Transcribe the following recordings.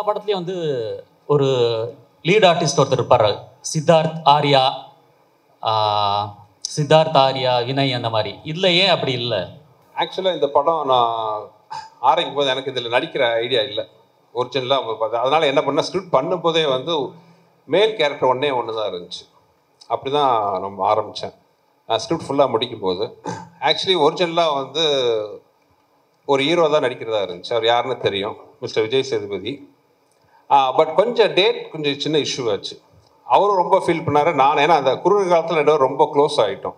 படத்துலேயும் வந்து ஒரு lead artist ஒருத்தர் இருப்பார், சித்தார்த் ஆர்யா, வினய் அந்த மாதிரி. இதில் ஏன் அப்படி இல்லை? ஆக்சுவலாக இந்த படம் நான் ஆரம்பிக்கும் போது எனக்கு இதில் நடிக்கிற ஐடியா இல்லை ஒரிஜினலாக பார்த்தேன். அதனால் என்ன பண்ணால் ஸ்கிரிப்ட் பண்ணும்போதே வந்து மேல் கேரக்டர் ஒன்று தான் இருந்துச்சு. அப்படி தான் நம்ம ஆரம்பித்தேன். ஸ்கிரிப்ட் ஃபுல்லாக முடிக்கும் போது ஆக்சுவலி ஒரிஜினலாக வந்து ஒரு ஹீரோ தான் நடிக்கிறதா இருந்துச்சு. அவர் யாருன்னு தெரியும், மிஸ்டர் விஜய் சேதுபதி. பட் கொஞ்சம் சின்ன இஷ்யூ ஆச்சு. அவரும் ரொம்ப ஃபீல் பண்ணார், நான் ஏன்னா அந்த குறுகிய காலத்தில் ரெண்டு ரொம்ப க்ளோஸ் ஆகிட்டோம்.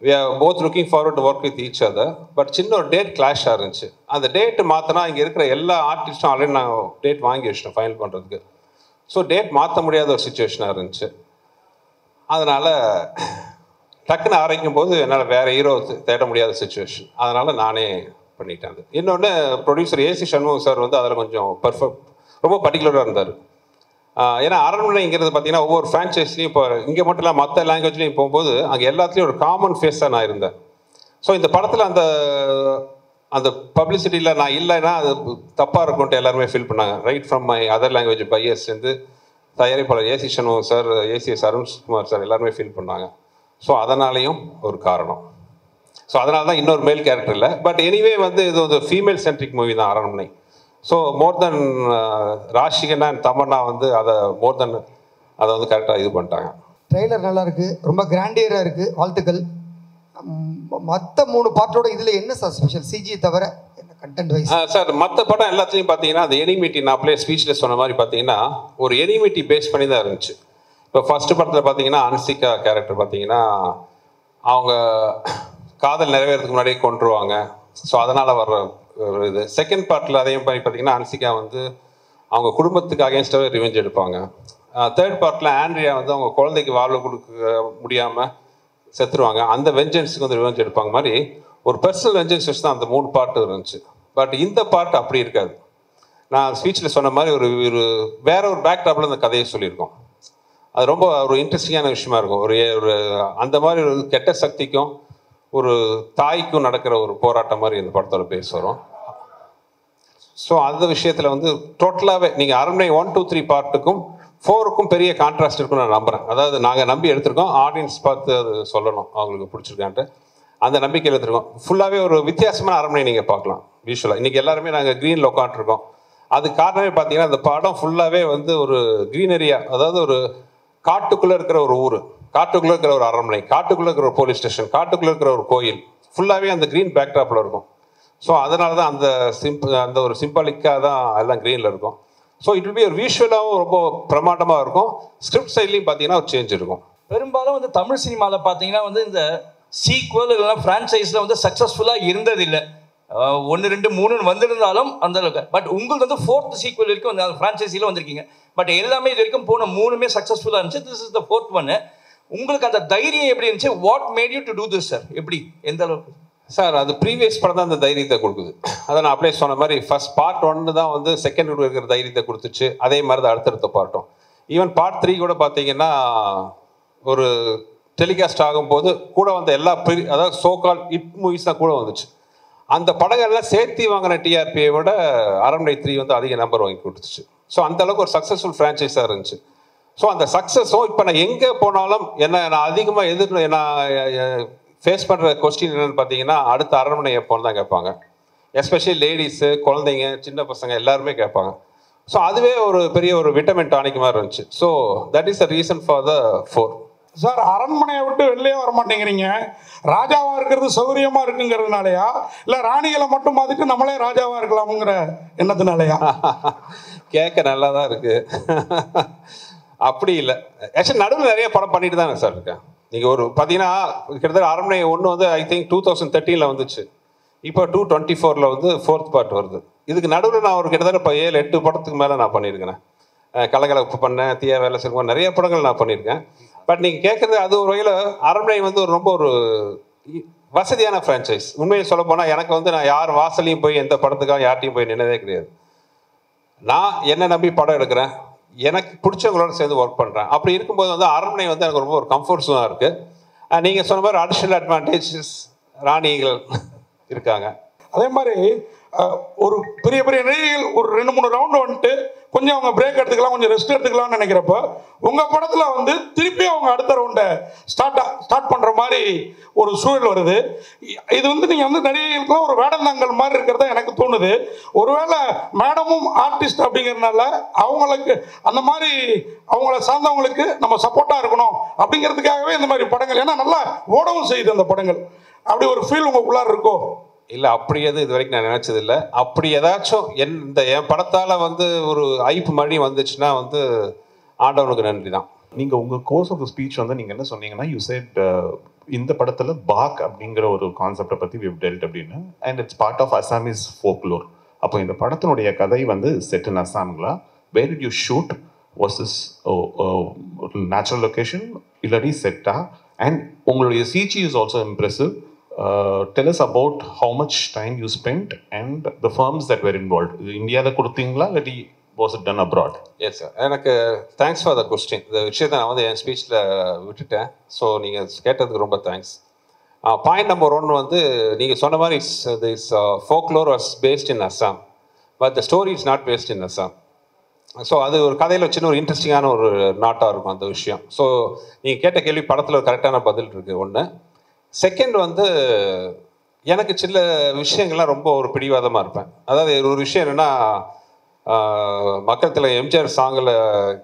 we are both looking forward to work with each other. But சின்ன ஒரு டேட் கிளாஷ் இருந்துச்சு. அந்த டேட்டு மாற்றினா இங்கே இருக்கிற எல்லா ஆர்டிஸ்ட்டும் ஆல்ரெடி நான் டேட் வாங்கி வச்சிட்டோம் ஃபைனல் பண்ணுறதுக்கு. ஸோ டேட் மாற்ற முடியாத ஒரு சுச்சுவேஷனாக இருந்துச்சு. அதனால் டக்குன்னு ஆரம்பிக்கும் போது என்னால் வேறு ஹீரோ தேட முடியாத சுச்சுவேஷன். அதனால் நானே பண்ணிட்டேன். அது இன்னொன்று ப்ரொடியூசர் ஏசி சண்முகம் சார் வந்து அதில் கொஞ்சம் ரொம்ப பர்டிகுலராக இருந்தார். ஏன்னா அரண்மனைங்கிறது பார்த்தீங்கன்னா ஒவ்வொரு ஃப்ரான்ச்சைஸ்லையும் இப்போ இங்கே மட்டும் இல்லை மற்ற லாங்குவேஜ்லையும் போகும்போது அங்கே எல்லாத்துலேயும் ஒரு காமன் ஃபேஸாக நான் இருந்தேன். ஸோ இந்த படத்தில் அந்த பப்ளிசிட்டியில் நான் இல்லைன்னா அது தப்பாக இருக்கும்ட்டு எல்லாருமே ஃபீல் பண்ணாங்க. Right from my other language buyers வந்து தயாரிப்பாளர் AC Shanmugam sir, ACS Arunkumar sir எல்லாருமே ஃபீல் பண்ணாங்க. ஸோ அதனாலேயும் ஒரு காரணம். ஸோ அதனால தான் இன்னொரு மேல் கேரக்டர் இல்லை. பட் எனிவே வந்து இது ஒரு ஃபீமேல் சென்ட்ரிக் மூவி தான் Aranmanai. So more than Rashi Khanna and Tamannaah வந்து அதை வந்து கரெக்டாக இது பண்ணிட்டாங்க. ட்ரெய்லர் நல்லா இருக்குது, ரொம்ப கிராண்டியராக இருக்குது, வாழ்த்துக்கள். மற்ற 3 பார்ட்டோட இதில் என்ன சார் ஸ்பெஷல், சிஜி தவிர என்ன கண்டென்ட் வைஸ்? சார் மற்ற படம் எல்லாத்துலேயும் பார்த்தீங்கன்னா அந்த எனிமிட்டி, நான் அப்படியே ஸ்பீச்சில் சொன்ன மாதிரி பார்த்தீங்கன்னா ஒரு எனிமிட்டி பேஸ் பண்ணி தான் இருந்துச்சு. இப்போ ஃபஸ்ட்டு படத்தில் பார்த்தீங்கன்னா அன்சிகா கேரக்டர் பார்த்தீங்கன்னா அவங்க காதல் நிறைவேறதுக்கு முன்னாடியே கொண்டுருவாங்க. ஸோ அதனால் வர்ற ஒரு இது. செகண்ட் பார்ட்டில் அதே மாதிரி பார்த்தீங்கன்னா அன்சிகா வந்து அவங்க குடும்பத்துக்கு அகேன்ஸ்டாகவே ரிவெஞ்ச் எடுப்பாங்க. தேர்ட் பார்ட்டில் ஆண்ட்ரியா வந்து அவங்க குழந்தைக்கு வாழ்வு கொடுக்க முடியாமல் செத்துருவாங்க. அந்த வெஞ்சன்ஸுக்கு வந்து ரிவெஞ்ச் எடுப்பாங்க. மாதிரி ஒரு பர்சனல் வெஞ்சன்ஸ் வச்சு தான் அந்த 3 பார்ட்டு இருந்துச்சு. பட் இந்த பார்ட் அப்படி இருக்காது. நான் ஸ்பீச்சில் சொன்ன மாதிரி ஒரு வேற ஒரு பேக்ட்ராப்பில் இந்த கதையை சொல்லியிருக்கோம். அது ரொம்ப ஒரு இன்ட்ரெஸ்டிங்கான விஷயமா இருக்கும். ஒரு அந்த மாதிரி ஒரு கெட்ட சக்திக்கும் ஒரு தாய்க்கும் நடக்கிற ஒரு போராட்டம் மாதிரி இந்த படத்தோட பேச வரும். ஸோ அந்த விஷயத்தில் வந்து டோட்டலாகவே நீங்கள் அரண்மனை 1, 2, 3 பார்ட்டுக்கும் 4க்கும் பெரிய கான்ட்ராஸ்ட் இருக்குன்னு நான் நம்புகிறேன். அதாவது நாங்கள் நம்பி எடுத்திருக்கோம், ஆடியன்ஸ் பார்த்து அது சொல்லணும் அவங்களுக்கு பிடிச்சிருக்கான்ட்டு அந்த நம்பிக்கையில் எடுத்துருக்கோம். ஃபுல்லாகவே ஒரு வித்தியாசமான அரண்மனை நீங்கள் பார்க்கலாம் விஷுவலாக. இன்றைக்கி எல்லாருமே நாங்கள் க்ரீனில் உட்காந்துருக்கோம். அது காரணமே பார்த்தீங்கன்னா அந்த படம் ஃபுல்லாகவே வந்து ஒரு க்ரீனரியா, அதாவது ஒரு காட்டுக்குள்ளே இருக்கிற ஒரு ஊர், காட்டுக்குள்ளே இருக்கிற ஒரு அரண்மனை, காட்டுக்குள்ளே இருக்கிற ஒரு போலீஸ் ஸ்டேஷன், காட்டுக்குள்ளே இருக்கிற ஒரு கோயில், ஃபுல்லாகவே அந்த க்ரீன் பேக்ட்ராப்பில் இருக்கும். ஸோ அதனால தான் அந்த ஒரு சிம்பாலிக்காக தான் எல்லாம் க்ரீனில் இருக்கும். ஸோ இட் வில் பி ஒரு விஷுவலாகவும் ரொம்ப பிரமாண்டமாக இருக்கும். ஸ்கிரிப்ட் சைட்லையும் பார்த்தீங்கன்னா ஒரு சேஞ்ச் இருக்கும். பெரும்பாலும் வந்து தமிழ் சினிமாவில் பார்த்தீங்கன்னா வந்து இந்த சீக்வல் இல்லைனா ஃப்ரான்ச்சைஸில் வந்து சக்ஸஸ்ஃபுல்லாக இருந்ததில்லை. 1, 2, 3 வந்திருந்தாலும் அந்த அளவுக்கு. பட் உங்களுக்கு வந்து 4th சீக்வல் வரைக்கும் அந்த ஃப்ரான்ச்சைஸியில் வந்திருக்கீங்க. பட் எல்லாமே இது வரைக்கும் போன 3மே சக்ஸஸ்ஃபுல்லாக இருந்துச்சு. This is the 4th one. உங்களுக்கு அந்த தைரியம் எப்படி இருந்துச்சு? What made you to do this sir? எப்படி, எந்த அளவுக்கு சார்? அது ப்ரீவியஸ் படம் தான் அந்த தைரியத்தை கொடுக்குது. அதை நான் அப்படியே சொன்ன மாதிரி ஃபர்ஸ்ட் பார்ட் 1 தான் வந்து செகண்ட் இருக்கிற தைரியத்தை கொடுத்துச்சு. அதே மாதிரி தான் அடுத்தடுத்த பார்ட்டும். ஈவன் பார்ட் 3 கூட பார்த்தீங்கன்னா ஒரு டெலிகாஸ்ட் ஆகும்போது கூட வந்த எல்லா அதாவது சோகால் ஹிட் மூவிஸ் தான் கூட வந்துச்சு. அந்த படங்கள்லாம் சேர்த்து வாங்கின டிஆர்பியை விட அரண்மனை 3 வந்து அதிக நம்பர் வாங்கி கொடுத்துச்சு. ஸோ அந்தளவுக்கு ஒரு சக்ஸஸ்ஃபுல் ஃப்ரான்ச்சைஸாக இருந்துச்சு. ஸோ அந்த சக்ஸஸும் இப்போ நான் எங்கே போனாலும் நான் அதிகமாக நான் ஃபேஸ் பண்ணுற கொஸ்டின் என்னென்னு பார்த்தீங்கன்னா அடுத்த அரண்மனை எப்போன்னு தான் கேட்பாங்க. எஸ்பெஷலி லேடிஸு, குழந்தைங்க, சின்ன பசங்க எல்லாருமே கேட்பாங்க. ஸோ அதுவே ஒரு பெரிய ஒரு விட்டமின் டானிக் மாதிரி இருந்துச்சு. So that is the reason for the 4. Sir, அரண்மனையை விட்டு வெளியே வர மாட்டேங்கிறீங்க. ராஜாவாக இருக்கிறது சௌகரியமாக இருக்குங்கிறதுனாலயா, இல்லை ராணிகளை மட்டும் பார்த்துட்டு நம்மளே ராஜாவாக இருக்கலாமுங்கிற எண்ணத்தினாலயா? கேட்க நல்லா தான் இருக்குது. அப்படி இல்லை. ஆக்சுவலி நடுவில் நிறைய படம் பண்ணிட்டு தானே சார் இருக்கேன். நீங்கள் ஒரு பார்த்தீங்கன்னா கிட்டத்தட்ட அரண்மனை 1 வந்து ஐ திங்க் 2013 வந்துச்சு. இப்போ 2024 வந்து 4th பார்ட் வருது. இதுக்கு நடுவில் நான் ஒரு கிட்டத்தட்ட இப்போ 7-8 படத்துக்கு மேலே நான் பண்ணியிருக்கேன். கலகலப்பு பண்ணேன், தீயா வேலை செய்வோம், நிறைய படங்கள் நான் பண்ணியிருக்கேன். பட் நீங்கள் கேட்குறது அது ஒரு வகையில் அரண்மனை வந்து ரொம்ப ஒரு வசதியான ஃப்ரான்ச்சைஸ். உண்மையை சொல்ல போனால் எனக்கு வந்து நான் யார் வாசலையும் போய் எந்த படத்துக்காக யார்ட்டையும் போய் நின்னதே கிடையாது. நான் என்ன நம்பி படம் எடுக்கிறேன், எனக்கு பிடிச்சவங்களோட சேர்ந்து ஒர்க் பண்ணுறேன். அப்படி இருக்கும்போது வந்து அரண்மனை வந்து எனக்கு ரொம்ப ஒரு கம்ஃபர்ட் ஜோனாக இருக்குது. நீங்கள் சொன்ன மாதிரி அடிஷ்னல் அட்வான்டேஜஸ் ராணிகள் இருக்காங்க. அதே மாதிரி ஒரு பெரிய பெரிய நடிகைகள் ஒரு 2-3 ரவுண்டு வந்துட்டு கொஞ்சம் அவங்க பிரேக் எடுத்துக்கலாம், கொஞ்சம் ரெஸ்ட் எடுத்துக்கலாம்னு நினைக்கிறப்ப உங்கள் படத்தில் வந்து திருப்பி அவங்க அடுத்த ரவுண்டை ஸ்டார்ட் பண்ணுற மாதிரி ஒரு சூழல் வருது. இது வந்து நீங்கள் வந்து நடிகைகளுக்குலாம் ஒரு வேடந்தாங்கல் மாதிரி இருக்கிறதா எனக்கு தோணுது. ஒருவேளை மேடமும் ஆர்டிஸ்ட் அப்படிங்கிறதுனால அவங்களுக்கு அந்த மாதிரி அவங்கள சார்ந்தவங்களுக்கு நம்ம சப்போர்ட்டாக இருக்கணும் அப்படிங்கிறதுக்காகவே இந்த மாதிரி படங்கள், ஏன்னா நல்லா ஓடவும் செய்யுது அந்த படங்கள், அப்படி ஒரு ஃபீல் உங்களுக்குள்ளார இருக்கோ? இல்லை, அப்படி எதுவும் இது வரைக்கும் நான் நினச்சதில்லை. அப்படி ஏதாச்சும் என் படத்தால் வந்து ஒரு ஐப்பு மழை வந்துச்சுன்னா வந்து ஆண்டவனுக்கு நன்றி தான். நீங்கள் உங்கள் கோர்ஸ் ஆஃப் த ஸ்பீச் வந்து நீங்கள் என்ன சொன்னீங்கன்னா, யூ செட் இந்த படத்தில் பாக் அப்படிங்கிற ஒரு கான்செப்டை பற்றி we've dealt அப்படின்னு, and it's part of Assamese folklore. அப்போ இந்த படத்தினுடைய கதை வந்து செட் இன் அசாம்களா? Where did you shoot? Was this natural location இல்லாட்டி செட்டா? அண்ட் உங்களுடைய CG is also impressive. Tell us about how much time you spent and the firms that were involved. இந்தியாவில் கொடுத்தீங்களா இல்லாட்டி was it done abroad? Yes sir, எனக்கு thanks for the question. இந்த விஷயத்தை நான் வந்து என் ஸ்பீச்சில் விட்டுட்டேன். ஸோ நீங்கள் கேட்டதுக்கு ரொம்ப தேங்க்ஸ். பாயிண்ட் நம்பர் 1 வந்து நீங்கள் சொன்ன மாதிரி this folklore was based in Assam, but the story is not based in Assam. So அது ஒரு கதையில் சின்ன ஒரு இன்ட்ரெஸ்டிங்கான ஒரு நாட்டாக இருக்கும் அந்த விஷயம். ஸோ நீங்கள் கேட்ட கேள்வி படத்தில் ஒரு கரெக்டான பதில் இருக்குது ஒன்று. செகண்ட் வந்து எனக்கு சில விஷயங்கள்லாம் ரொம்ப ஒரு பிடிவாதமாக இருப்பேன். அதாவது ஒரு விஷயம் என்னென்னா, மக்கள் தலைவர் எம்ஜிஆர் சாங்கில்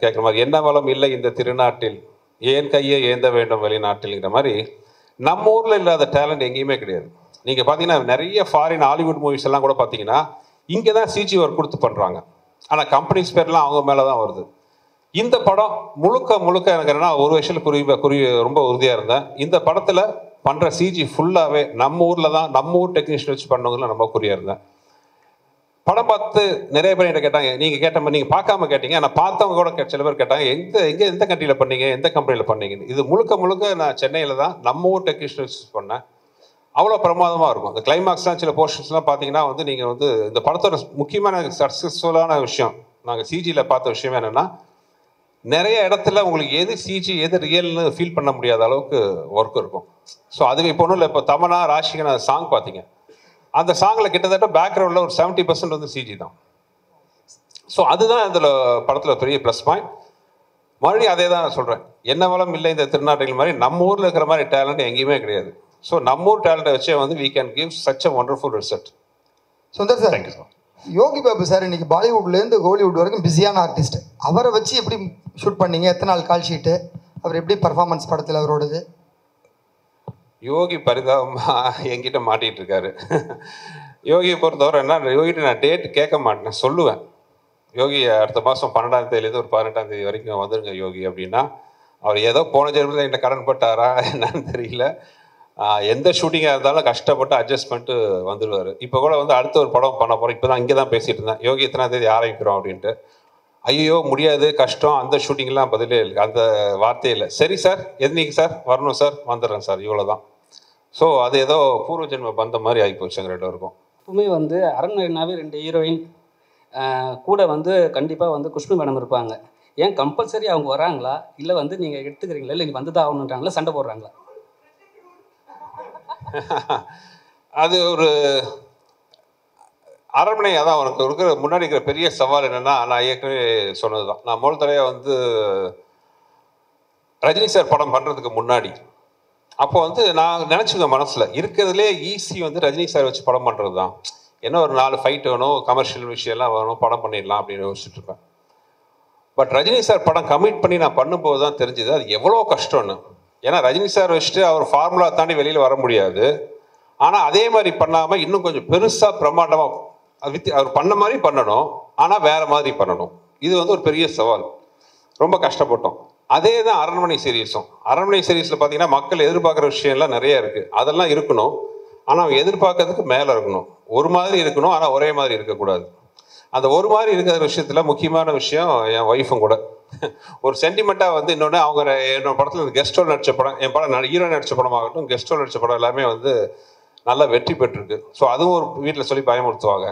கேட்குற மாதிரி, என்ன வளம் இல்லை இந்த திருநாட்டில், ஏன் கையை ஏந்த வேண்டும் வெளிநாட்டில்ங்கிற மாதிரி நம்ம ஊரில் இல்லாத டேலண்ட் எங்கேயுமே கிடையாது. நீங்கள் பார்த்தீங்கன்னா நிறைய ஃபாரின் ஹாலிவுட் மூவிஸ் எல்லாம் கூட பார்த்தீங்கன்னா இங்கே தான் சிஜி ஒர்க் கொடுத்து பண்ணுறாங்க, ஆனால் கம்பெனிஸ் பேர்லாம் அவங்க மேலே தான் வருது. இந்த படம் முழுக்க எனக்கு என்னன்னா, ஒரு விஷயத்தில் ரொம்ப உறுதியாக இருந்தேன். இந்த படத்தில் பண்ணுற சிஜி ஃபுல்லாகவே நம்ம ஊரில் தான், நம்ம ஊர் டெக்னீஷியன் வச்சு பண்ணவங்களும் ரொம்ப குறியாக இருந்தேன். படம் பார்த்து நிறைய பேர் என்கிட்ட கேட்டாங்க, நீங்கள் கேட்ட மாதிரி நீங்கள் பார்க்காம கேட்டீங்க, ஆனால் பார்த்தவங்க கூட சில பேர் கேட்டாங்க, எந்த கண்ட்ரியில் பண்ணீங்க, எந்த கம்பெனியில் பண்ணீங்கன்னு. இது முழுக்க நான் சென்னையில் தான் நம்ம ஊர் டெக்னீஷியன் வச்சு பண்ணேன். அவ்வளோ பிரமாதமாக இருக்கும். இந்த கிளைமாக்ஸ்லாம் சில போர்ஷன்ஸ்லாம் பார்த்தீங்கன்னா வந்து நீங்கள் வந்து இந்த படத்தோட முக்கியமான சக்ஸஸ்ஃபுல்லான விஷயம் நாங்கள் சிஜியில் பார்த்த விஷயம் என்னென்னா, நிறைய இடத்துல உங்களுக்கு எது சிஜி எது ரியல்னு ஃபீல் பண்ண முடியாத அளவுக்கு ஒர்க் இருக்கும். ஸோ அதுவே இப்போ ஒன்றும் இல்லை, இப்போ தமனா ராஷிகனா சாங் பார்த்தீங்க, அந்த சாங்கில் கிட்டத்தட்ட பேக்ரவுண்டில் ஒரு 70% வந்து சிஜி தான். ஸோ அதுதான் இதில் படத்தில் பெரிய ப்ளஸ் பாயிண்ட். மறுபடியும் அதே தான் நான் சொல்கிறேன், என்ன வளம் இல்லை இந்த திருநாட்டில் மாதிரி நம்ம ஊரில் இருக்கிற மாதிரி டேலண்ட் எங்கேயுமே கிடையாது. ஸோ நம்ம ஊர் டேலண்ட்டை வச்சே வந்து we can give such a wonderful result. Sundar sir, thank you sir. Yogi Babu sir இன்னைக்கு பாலிவுட்லேருந்து ஹாலிவுட் வரைக்கும் பிஸியான ஆர்டிஸ்ட். அவரை வச்சு எப்படி ஷூட் பண்ணீங்க? எத்தனை நாள் கால் ஷீட்டு? அவர் எப்படி பர்ஃபார்மன்ஸ் படத்தில் அவரோடது? யோகி பரிதாபமாக என்கிட்ட மாட்டிகிட்டு இருக்காரு. யோகியை பொறுத்தவரை என்ன, யோகிட்ட நான் டேட் கேட்க மாட்டேன், சொல்லுவேன். யோகி அடுத்த மாதம் 12ஆம் தேதியிலேருந்து ஒரு 18ஆம் தேதி வரைக்கும் வந்துருங்க யோகி அப்படின்னா, அவர் ஏதோ போன ஜென்மத்தில் என்கிட்ட கடன் பட்டாரா என்னன்னு தெரியல, எந்த ஷூட்டிங்காக இருந்தாலும் கஷ்டப்பட்டு அட்ஜஸ்ட் பண்ணிட்டு வந்துடுவார். இப்போ கூட வந்து அடுத்த ஒரு படம் பண்ண போகிறோம், இப்போ தான் இங்கே தான் பேசிகிட்டு இருந்தேன், யோகி எத்தனாம் தேதி ஆரம்பிக்கிறோம் அப்படின்ட்டு. ஐயோ முடியாது, கஷ்டம், அந்த ஷூட்டிங்லாம் பதிலே இல்லை, அந்த வார்த்தையே இல்லை. சரி சார், எதுனிக்கு சார் வரணும் சார், வந்துடுறேன் சார், இவ்வளோ தான். ஸோ அது ஏதோ பூர்வ ஜென்ம பந்த மாதிரி ஆகி போச்சு எங்கள் 2 பேருக்கும். எப்பவுமே வந்து அரண்மனைனாவே 2 ஹீரோயின் கூட வந்து கண்டிப்பாக வந்து குஷ்பு மேடம் இருப்பாங்க. ஏன் கம்பல்சரி அவங்க வராங்களா, இல்லை வந்து நீங்கள் எடுத்துக்கிறீங்களா, இல்லை நீ வந்து தான் ஆகணுன்றாங்களா, சண்டை போடுறாங்களா? அது ஒரு அரண்மனை. அதான் உனக்கு இருக்கிற முன்னாடி இருக்கிற பெரிய சவால் என்னென்னா, நான் ஏற்கனவே சொன்னது தான். நான் முதல் தடவையாக வந்து ரஜினி சார் படம் பண்ணுறதுக்கு முன்னாடி அப்போ வந்து நான் நினச்சிருக்கேன் மனசில், இருக்கிறதுலே ஈஸி வந்து ரஜினி சார் வச்சு படம் பண்ணுறது தான். என்ன ஒரு 4 ஃபைட் வேணும், கமர்ஷியல் விஷயம்லாம் வேணும், படம் பண்ணிடலாம் அப்படின்னு யோசிச்சுட்டு இருப்பேன். பட் ரஜினி சார் படம் கமிட் பண்ணி நான் பண்ணும்போது தான் தெரிஞ்சுது அது எவ்வளோ கஷ்டம்னு. ஏன்னா ரஜினி சார் வச்சுட்டு அவர் ஃபார்முலா தாண்டி வெளியில் வர முடியாது. ஆனால் அதே மாதிரி பண்ணாமல் இன்னும் கொஞ்சம் பெருசாக பிரம்மாண்டமாக அவர் பண்ண மாதிரி பண்ணணும், ஆனால் வேறு மாதிரி பண்ணணும். இது வந்து ஒரு பெரிய சவால், ரொம்ப கஷ்டப்பட்டோம். அதே தான் அரண்மனை சீரீஸும். அரண்மனை சீரீஸில் பார்த்தீங்கன்னா மக்கள் எதிர்பார்க்குற விஷயம்லாம் நிறைய இருக்குது, அதெல்லாம் இருக்கணும். ஆனால் அவங்க எதிர்பார்க்கறதுக்கு மேலே இருக்கணும், ஒரு மாதிரி இருக்கணும், ஆனால் ஒரே மாதிரி இருக்கக்கூடாது. அந்த ஒரு மாதிரி இருக்கிற விஷயத்தில் முக்கியமான விஷயம் என் ஒய்ஃபும் கூட ஒரு சென்டிமெண்ட்டாக வந்து இன்னொன்று, அவங்க என்னோட படத்தில் கெஸ்ட் ரோல் நடித்த படம், என் படம் ஹீரோ நடித்த படமாகட்டும், கெஸ்ட் ரோல் நடித்த படம் எல்லாமே வந்து நல்லா வெற்றி பெற்றிருக்கு. ஸோ அதுவும் ஒரு வீட்டில் சொல்லி பயமுறுத்துவாங்க.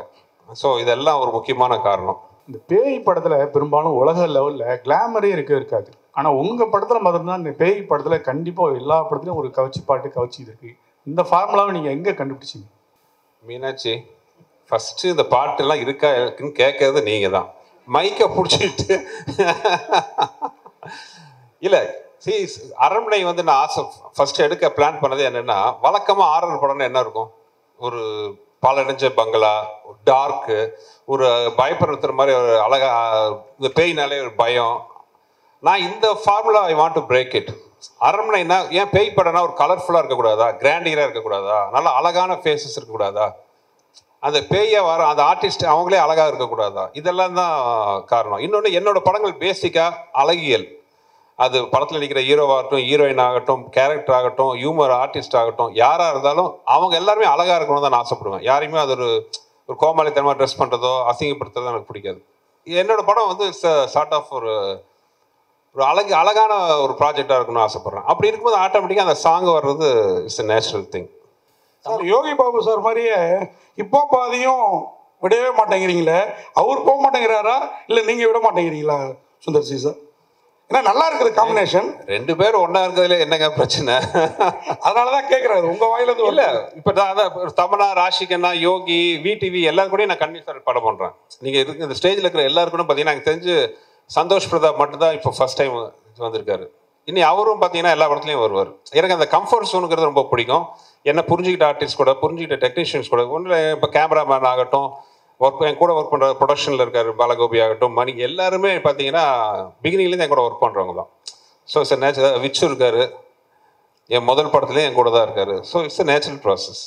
ஸோ இதெல்லாம் ஒரு முக்கியமான காரணம். இந்த பேய் படத்தில் பெரும்பாலும் உலக லெவலில் கிளாமரே இருக்காது. ஆனால் உங்கள் படத்தில் மட்டும்தான் இந்த பேய் படத்தில் கண்டிப்பாக எல்லா படத்துலையும் ஒரு கவச்சி பாட்டு கவச்சி இருக்குது. இந்த ஃபார்முலாவை நீங்கள் எங்கே கண்டுபிடிச்சிங்க? மீனாட்சி ஃபஸ்ட்டு இந்த பாட்டெல்லாம் இருக்கா இருக்குன்னு கேட்கறது நீங்கள் தான். மைக்கை பிடிச்சிட்டு இல்லை அரண்மனை வந்து நான் ஆசை ஃபஸ்ட்டு எடுக்க பிளான் பண்ணது என்னென்னா, வழக்கமாக ஆரர் படம்னு என்ன இருக்கும், ஒரு பாலடைஞ்ச பங்களா, டார்க்கு, ஒரு பயப்படுத்துற மாதிரி ஒரு அழகா, இந்த பேய்னாலே ஒரு பயம். நான் இந்த formula I want to break it. அரண்மனைனா ஏன் பேய் படம்னா ஒரு கலர்ஃபுல்லாக இருக்கக்கூடாதா, கிராண்டியராக இருக்கக்கூடாதா, நல்லா அழகான ஃபேஸஸ் இருக்கக்கூடாதா, அந்த பேயை வர அந்த ஆர்டிஸ்ட் அவங்களே அழகாக இருக்கக்கூடாதா, இதெல்லாம் தான் காரணம். இன்னொன்று, என்னோட படங்கள் பேசிக்காக அழகியல். அது படத்தில் நடிக்கிற ஹீரோவாகட்டும், ஹீரோயின் ஆகட்டும், கேரக்டர் ஆகட்டும், ஹியூமர் ஆர்டிஸ்ட் ஆகட்டும், யாராக இருந்தாலும் அவங்க எல்லாருமே அழகாக இருக்கணும் தான் நான் ஆசைப்படுவேன். யாரையுமே அது ஒரு கோமாளித்தனமாக ட்ரெஸ் பண்ணுறதோ அசிங்கப்படுத்துறதோ எனக்கு பிடிக்காது. என்னோட படம் வந்து சார்ட் ஆஃப் ஒரு அழகான ஒரு ப்ராஜெக்டாக இருக்கணும்னு ஆசைப்பட்றேன். அப்படி இருக்கும்போது ஆட்டோமேட்டிக்காக அந்த சாங் வர்றது it's a natural thing. Sir, Yogi Babu sir மாதிரியே இப்போ பாதியும் விடவே மாட்டேங்கிறீங்களே, அவர் போக மாட்டேங்கிறாரா இல்லை நீங்கள் விட மாட்டேங்கிறீங்களா சுந்தர் சி சார்? ஏன்னா நல்லா இருக்குது காம்பினேஷன். 2 பேரும் ஒன்றா இருக்கிறதுல என்னங்க பிரச்சனை? அதனால தான் கேட்குறாரு உங்கள் வாயிலிருந்து. இல்லை, இப்போ அதான் தமனா, ராஷிகண்ணா, யோகி, விடிவி எல்லாரும் கூட நான் கன்வின்ஸ் படம் பண்ணுறேன். நீங்கள் இந்த ஸ்டேஜில் இருக்கிற எல்லாரும் கூட பார்த்தீங்கன்னா எனக்கு தெரிஞ்சு சந்தோஷ் பிரதாப் மட்டும்தான் இப்போ ஃபர்ஸ்ட் டைம் வந்திருக்காரு. இனி அவரும் பார்த்தீங்கன்னா எல்லா படத்துலையும் வருவார். எனக்கு அந்த கம்ஃபர்ட் ஜோனுங்கிறது ரொம்ப பிடிக்கும். என்ன புரிஞ்சுக்கிட்ட ஆர்டிஸ்ட் கூட, புரிஞ்சுக்கிட்ட டெக்னீஷியன்ஸ் கூட, ஒன்றில் இப்போ கேமராமேன் ஆகட்டும், என் கூட ஒர்க் பண்ணுற ப்ரொடக்ஷனில் இருக்கார் பாலகோபி ஆகட்டும், மணி, எல்லாருமே பார்த்தீங்கன்னா பிகினிங்லேருந்து என் கூட ஒர்க் பண்ணுறவங்க தான். So it's natural. விச்சு இருக்காரு, என் முதல் படத்துலேயும் என் கூட தான் இருக்காரு. So it's a natural process.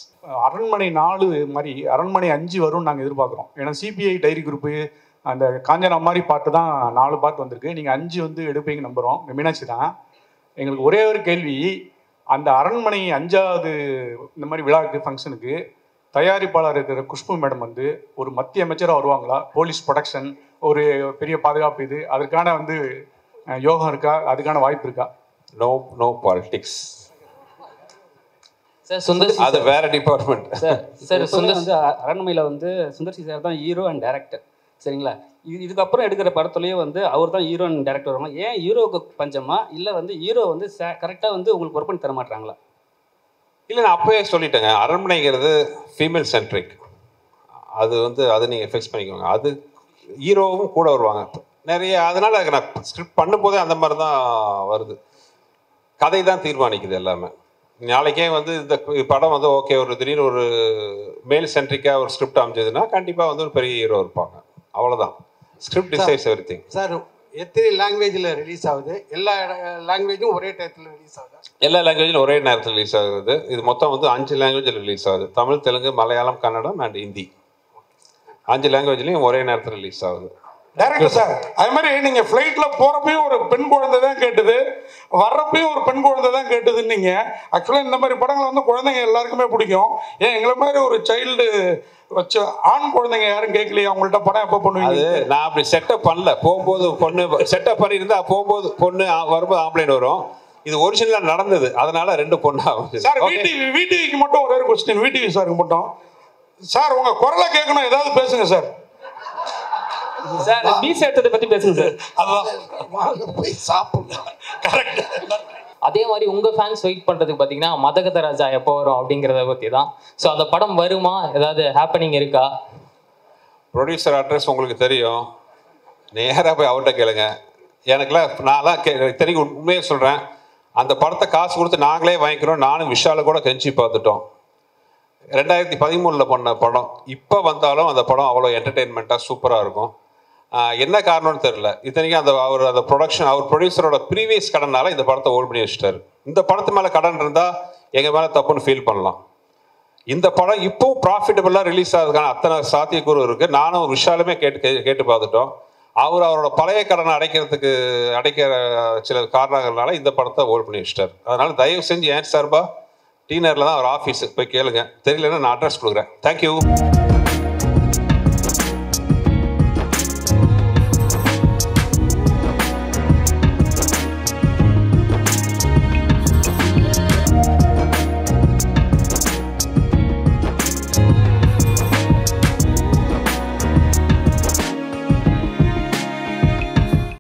அரண்மனை 4 மாதிரி அரண்மனை 5 வரும்னு நாங்கள் எதிர்பார்க்குறோம். ஏன்னா சிபிஐ டைரி குரூப்பு அந்த காஞ்சனா மாதிரி பாட்டு தான் 4 பாட்டு வந்திருக்கு. நீங்கள் 5 வந்து எடுப்பீங்க நம்புகிறோம். மீனாட்சி தான். எங்களுக்கு ஒரே ஒரு கேள்வி, அந்த அரண்மனை 5வது இந்த மாதிரி விழாவுக்கு ஃபங்க்ஷனுக்கு தயாரிப்பாளர் இருக்கிற குஷ்பு மேடம் வந்து ஒரு மத்திய அமைச்சராக வருவாங்களா? போலீஸ் ப்ரொடக்ஷன், ஒரு பெரிய பாதுகாப்பு, இது அதற்கான வந்து யோகம் இருக்கா? அதுக்கான வாய்ப்பு இருக்கா? No politics sir. சுந்தர் அது வேற டிபார்ட்மெண்ட் சார். சுந்தர் வந்து அரண்மனையில் வந்து சுந்தர் சி சார் தான் ஹீரோ அண்ட் டைரக்டர், சரிங்களா? இதுக்கப்புறம் எடுக்கிற படத்துலேயே வந்து அவர் தான் ஹீரோ அண்ட் டைரக்டர் வருவாங்க. ஏன் ஹீரோவுக்கு பஞ்சமா, இல்லை வந்து ஹீரோ வந்து கரெக்டாக வந்து உங்களுக்கு ஒர்க் பண்ணி தர மாட்டாங்களா? இல்லை, நான் அப்போவே சொல்லிட்டேங்க, அரண்மனைங்கிறது ஃபீமேல் சென்ட்ரிக். அது வந்து அது நீங்கள் ஃபிக்ஸ் பண்ணிக்கோங்க. அது ஹீரோவும் கூட வருவாங்க நிறைய. அதனால் நான் ஸ்கிரிப்ட் பண்ணும்போதே அந்த மாதிரி தான் வருது. கதை தான் தீர்மானிக்குது எல்லாமே. நாளைக்கே வந்து இந்த படம் வந்து ஓகே, ஒரு திடீர்னு ஒரு மேல் சென்ட்ரிக்காக ஒரு ஸ்கிரிப்ட் அமைஞ்சதுன்னா கண்டிப்பாக வந்து ஒரு பெரிய ஹீரோ இருப்பாங்க. அவ்வளோதான். Script decides everything. சார், எத்தனை லாங்குவேஜில் ரிலீஸ் ஆகுது? எல்லா லாங்குவேஜும் ஒரே டயத்தில் ரிலீஸ் ஆகுது? எல்லா லாங்குவேஜிலும் ஒரே நேரத்தில் ரிலீஸ் ஆகுது. இது மொத்தம் வந்து 5 லாங்குவேஜில் ரிலீஸ் ஆகுது. தமிழ், தெலுங்கு, மலையாளம், கன்னடம் அண்ட் ஹிந்தி. 5 லாங்குவேஜ்லையும் ஒரே நேரத்தில் ரிலீஸ் ஆகுது. டைரக்டர் சார், அது மாதிரி நீங்கள் ஃப்ளைட்டில் போகிறப்பையும் ஒரு பெண் குழந்தை தான் கேட்டுது, வர்றப்பையும் ஒரு பெண் குழந்தை தான் கேட்டுதுன்னு. நீங்கள் ஆக்சுவலாக இந்த மாதிரி படங்களை வந்து குழந்தைங்க எல்லாருக்குமே பிடிக்கும். ஏன் எங்களை மாதிரி ஒரு சைல்டு வச்சு ஆண் குழந்தைங்க யாரும் கேட்கலையே, அவங்கள்ட்ட படம் எப்போ பண்ணுவீங்க? அது நான் அப்படி செட்டப் பண்ணல. போகும்போது பொண்ணு செட்டப் பண்ணியிருந்தா போகும்போது பொண்ணு, வரும்போது ஆம்பளைன் வரும். இது ஒரிஜினலாக நடந்தது, அதனால 2 பொண்ணு. சார், விடிவிக்கு மட்டும் ஒரே ஒரு கொஸ்டின், விடிவி சாருக்கு மட்டும். சார், உங்கள் குரலை கேட்கணும், ஏதாவது பேசுங்க சார். சார், பீஸ் எடுத்ததை பற்றி பேசுங்க சார். அதுதான் போய் சாப்பிடுங்க. கரெக்ட். அதே மாதிரி உங்கள் ஃபேன்ஸ் வெயிட் பண்ணுறதுக்கு பார்த்தீங்கன்னா மதகத ராஜா எப்போ வரும் அப்படிங்கிறத பற்றி தான். ஸோ அந்த படம் வருமா, ஏதாவது ஹேப்பனிங் இருக்கா? ப்ரொடியூசர் அட்ரஸ் உங்களுக்கு தெரியும், நேராக போய் அவர்கிட்ட கேளுங்க. எனக்குலாம் நான்லாம் தெரியும், உண்மையாக சொல்கிறேன். அந்த படத்தை காசு கொடுத்து நாங்களே வாங்கிக்கிறோம். நானும் விஷாலை கூட கெஞ்சி பார்த்துட்டோம். 2013 பண்ண படம் இப்போ வந்தாலும் அந்த படம் அவ்வளோ என்டர்டெயின்மெண்ட்டாக சூப்பராக இருக்கும். என்ன காரணம்னு தெரியல. இத்தனைக்கும் அந்த ப்ரொடக்ஷன், அவர் ப்ரொடியூசரோட ப்ரீவியஸ் கடனால இந்த படத்தை ஹோல்ட் பண்ணி வச்சுட்டாரு. இந்த படத்து மேலே கடன் இருந்தால் எங்கள் மேலே தப்புன்னு ஃபீல் பண்ணலாம். இந்த படம் இப்போவும் ப்ராஃபிட்டபுளாக ரிலீஸ் ஆகிறதுக்கான அத்தனை சாத்தியக்கூறு இருக்குது. நானும் விஷாலுமே கேட்டு பார்த்துட்டோம். அவரோட பழைய கடனை அடைக்கிற சில காரணங்கள்னால இந்த படத்தை ஹோல்ட் பண்ணி வச்சுட்டார். அதனால் தயவு செஞ்சு ஏன் சார்பா டீனரில் தான் அவர் ஆஃபீஸுக்கு போய் கேளுங்க. தெரியலன்னா நான் அட்ரஸ் கொடுக்குறேன். தேங்க்யூ.